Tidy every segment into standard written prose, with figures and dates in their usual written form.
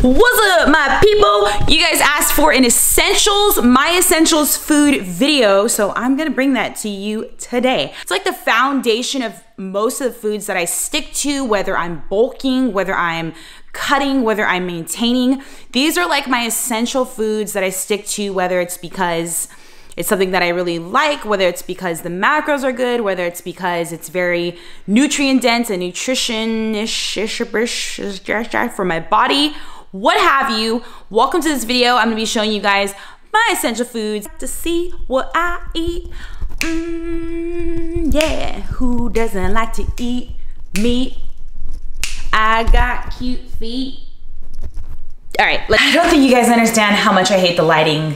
What's up, my people? You guys asked for an essentials, my essentials food video, so I'm gonna bring that to you today. It's like the foundation of most of the foods that I stick to, whether I'm bulking, whether I'm cutting, whether I'm maintaining. These are like my essential foods that I stick to, whether it's because it's something that I really like, whether it's because the macros are good, whether it's because it's very nutrient dense and nutrition-ish for my body, what have you. Welcome to this video. I'm gonna be showing you guys my essential foods to see what I eat. Yeah, who doesn't like to eat meat? I got cute feet. All right, I don't think you guys understand how much I hate the lighting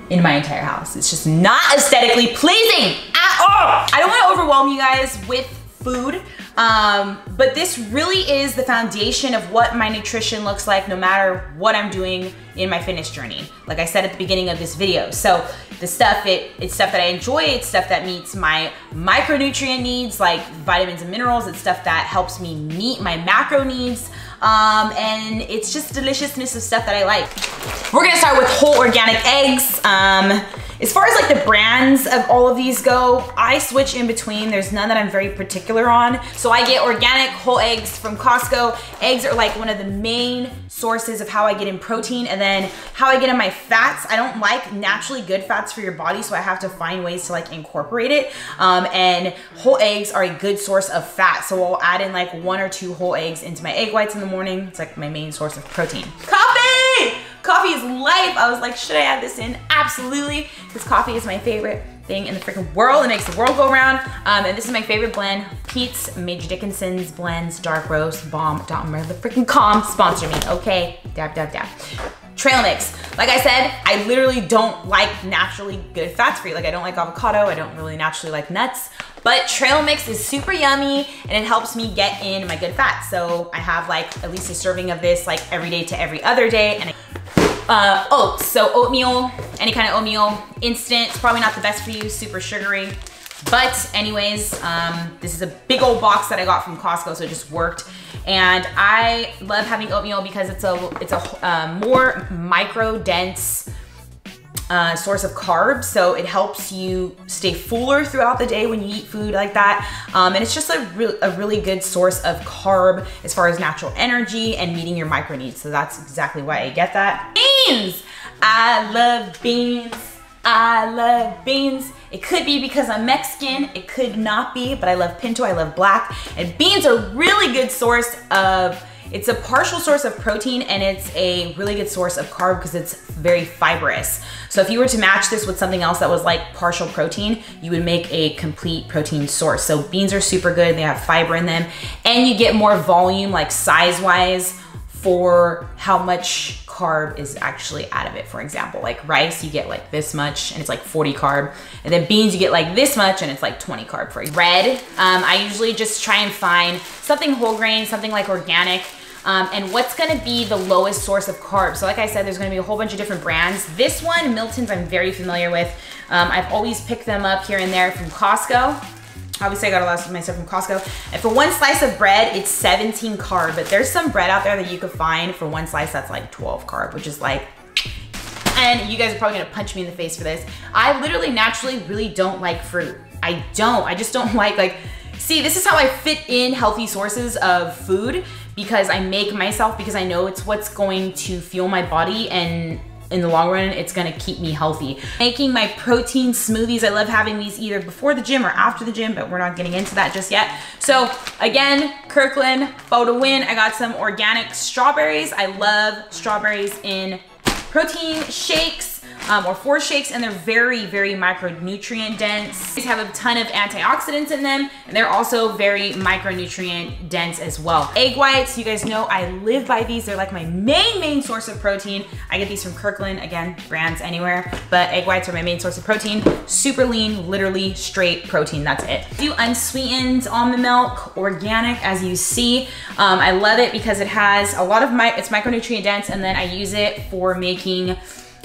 in my entire house. It's just not aesthetically pleasing at all. I don't want to overwhelm you guys with food, but this really is the foundation of what my nutrition looks like no matter what I'm doing in my fitness journey. Like I said at the beginning of this video. So the stuff, it's stuff that I enjoy, it's stuff that meets my micronutrient needs like vitamins and minerals, it's stuff that helps me meet my macro needs, and it's just deliciousness of stuff that I like. We're gonna start with whole organic eggs. As far as like the brands of all of these go, I switch in between. There's none that I'm very particular on. So I get organic whole eggs from Costco. Eggs are like one of the main sources of how I get in protein and then how I get in my fats. I don't like naturally good fats for your body, so I have to find ways to like incorporate it. And whole eggs are a good source of fat. So I'll add in like 1 or 2 whole eggs into my egg whites in the morning. It's like my main source of protein. Coffee! Coffee is life. I was like, should I add this in? Absolutely, because coffee is my favorite thing in the freaking world. It makes the world go round. And this is my favorite blend. Pete's Major Dickinson's Blends Dark Roast Bomb.com. Sponsor me, okay? Dab, dab, dab. Trail mix. Like I said, I literally don't like naturally good fats for you. Like I don't like avocado. I don't really naturally like nuts. But trail mix is super yummy and it helps me get in my good fats. So I have like at least a serving of this like every day to every other day. And oats, so oatmeal, any kind of oatmeal, instant. It's probably not the best for you, super sugary. But anyways, this is a big old box that I got from Costco, so it just worked. And I love having oatmeal because it's a more micro dense source of carbs, so it helps you stay fuller throughout the day when you eat food like that. And it's just a really good source of carb as far as natural energy and meeting your micro needs. So that's exactly why I get that. Beans! I love beans. I love beans. It could be because I'm Mexican, it could not be, but I love pinto, I love black. And beans are a really good source of, it's a partial source of protein and it's a really good source of carb because it's very fibrous. So if you were to match this with something else that was like partial protein, you would make a complete protein source. So beans are super good, they have fiber in them, and you get more volume like size-wise for how much carb is actually out of it. For example, like rice, you get like this much and it's like 40 carb. And then beans, you get like this much and it's like 20 carb for you. Bread, I usually just try and find something whole grain, something like organic, and what's gonna be the lowest source of carbs. So like I said, there's gonna be a whole bunch of different brands. This one, Milton's, I'm very familiar with. I've always picked them up here and there from Costco. Obviously I got a lot of my stuff from Costco. And for 1 slice of bread, it's 17 carb, but there's some bread out there that you could find for 1 slice that's like 12 carb, which is like, and you guys are probably gonna punch me in the face for this. I literally naturally really don't like fruit. I just don't like, see, this is how I fit in healthy sources of food because I make myself, because I know it's what's going to fuel my body, and in the long run, it's gonna keep me healthy. Making my protein smoothies, I love having these either before the gym or after the gym, but we're not getting into that just yet. So again, Kirkland, photo win. I got some organic strawberries. I love strawberries in protein shakes, or 4 shakes, and they're very, very micronutrient dense. These have a ton of antioxidants in them, and they're also very micronutrient dense as well. Egg whites, you guys know I live by these. They're like my main source of protein. I get these from Kirkland, again, brands anywhere, but egg whites are my main source of protein. Super lean, literally straight protein, that's it. I do unsweetened almond milk, organic, as you see. I love it because it has a lot of, it's micronutrient dense, and then I use it for making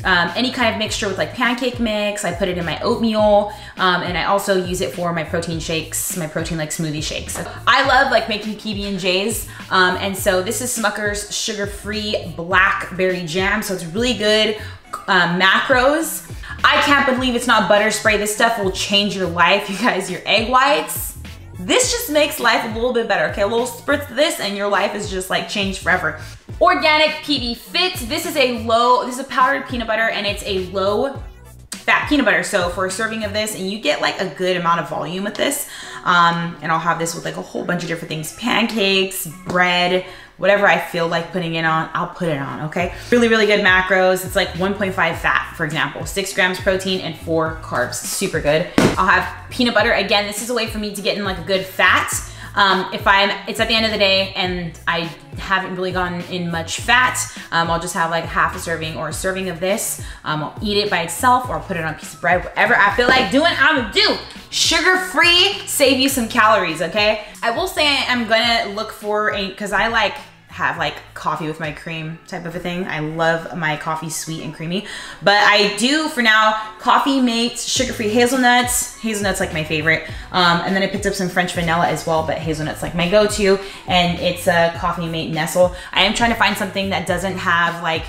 any kind of mixture with like pancake mix. I put it in my oatmeal, and I also use it for my protein shakes, my protein like smoothie shakes. I love like making PB&Js, and so this is Smucker's sugar-free blackberry jam, so it's really good macros. I can't believe it's not butter spray. This stuff will change your life, you guys. Your egg whites, this just makes life a little bit better, okay? A little spritz of this and your life is just like changed forever. Organic PB Fit. This is a powdered peanut butter, and it's a low fat peanut butter. So for a serving of this, and you get like a good amount of volume with this. And I'll have this with like a whole bunch of different things, pancakes, bread, whatever I feel like putting it on, I'll put it on, okay? Really, really good macros. It's like 1.5 fat, for example, 6 grams protein and 4 carbs, super good. I'll have peanut butter. Again, this is a way for me to get in like a good fat. It's at the end of the day and I haven't really gotten in much fat, I'll just have like half a serving or a serving of this. I'll eat it by itself or I'll put it on a piece of bread, whatever I feel like doing, I'm gonna do. Sugar-free, save you some calories, okay? I will say I'm gonna look for cause I like have like coffee with my cream type of a thing. I love my coffee sweet and creamy, but I do for now Coffee Mate's sugar-free hazelnuts. Hazelnuts like my favorite, and then I picked up some French vanilla as well, but hazelnuts like my go-to, and it's a Coffee Mate Nestle. I am trying to find something that doesn't have like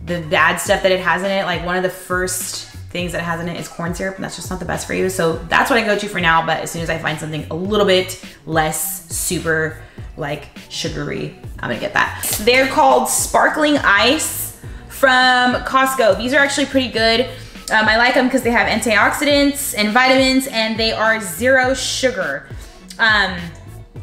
the bad stuff that it has in it. Like one of the first things that it has in it is corn syrup, and that's just not the best for you. So that's what I go to for now, but as soon as I find something a little bit less super like sugary, I'm gonna get that. They're called Sparkling Ice from Costco. These are actually pretty good. I like them because they have antioxidants and vitamins, and they are 0 sugar.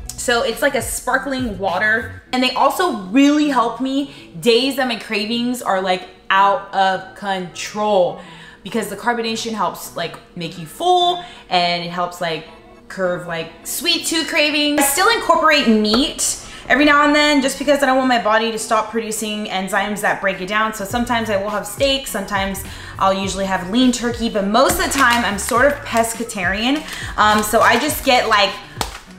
So it's like a sparkling water, and they also really help me days that my cravings are like out of control, because the carbonation helps like make you full, and it helps like curve like sweet tooth cravings. I still incorporate meat every now and then just because I don't want my body to stop producing enzymes that break it down. So sometimes I will have steak, sometimes I'll usually have lean turkey, but most of the time I'm sort of pescatarian. So I just get like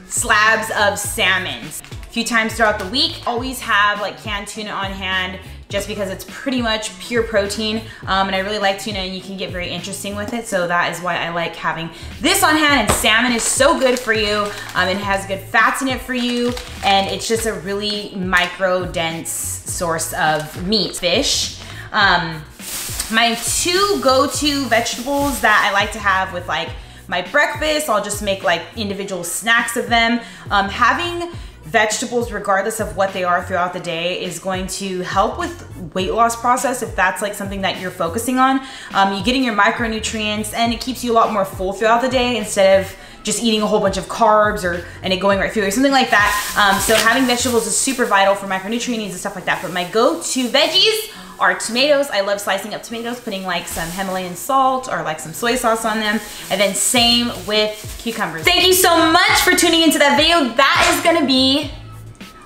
slabs of salmon. A few times throughout the week, always have like canned tuna on hand, just because it's pretty much pure protein, and I really like tuna, and you can get very interesting with it, so that is why I like having this on hand. And salmon is so good for you, it has good fats in it for you, and it's just a really micro dense source of meat. Fish. My 2 go-to vegetables that I like to have with like my breakfast, I'll just make like individual snacks of them. Having vegetables, regardless of what they are throughout the day, is going to help with weight loss process if that's like something that you're focusing on. You're getting your micronutrients, and it keeps you a lot more full throughout the day instead of just eating a whole bunch of carbs and it going right through or something like that. So having vegetables is super vital for micronutrient needs and stuff like that. But my go-to veggies are tomatoes. I love slicing up tomatoes, putting like some Himalayan salt or like some soy sauce on them, and then same with cucumbers. Thank you so much for tuning into that video. That is gonna be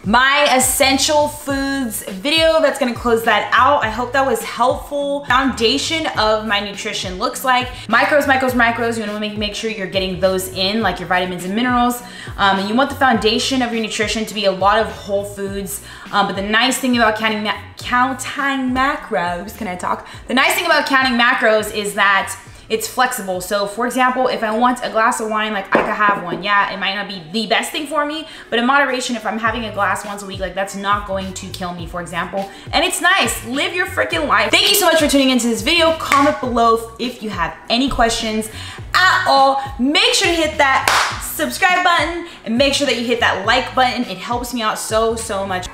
my essential foods video. That's gonna close that out. I hope that was helpful. Foundation of my nutrition looks like macros, macros, macros. You wanna make sure you're getting those in, like your vitamins and minerals. And you want the foundation of your nutrition to be a lot of whole foods. But the nice thing about counting macros, can I talk? The nice thing about counting macros is that it's flexible. So for example, if I want a glass of wine, like I could have one. Yeah, it might not be the best thing for me, but in moderation, if I'm having a glass once a week, like that's not going to kill me, for example. And it's nice, live your freaking life. Thank you so much for tuning into this video. Comment below if you have any questions at all. Make sure to hit that subscribe button and make sure that you hit that like button. It helps me out so much.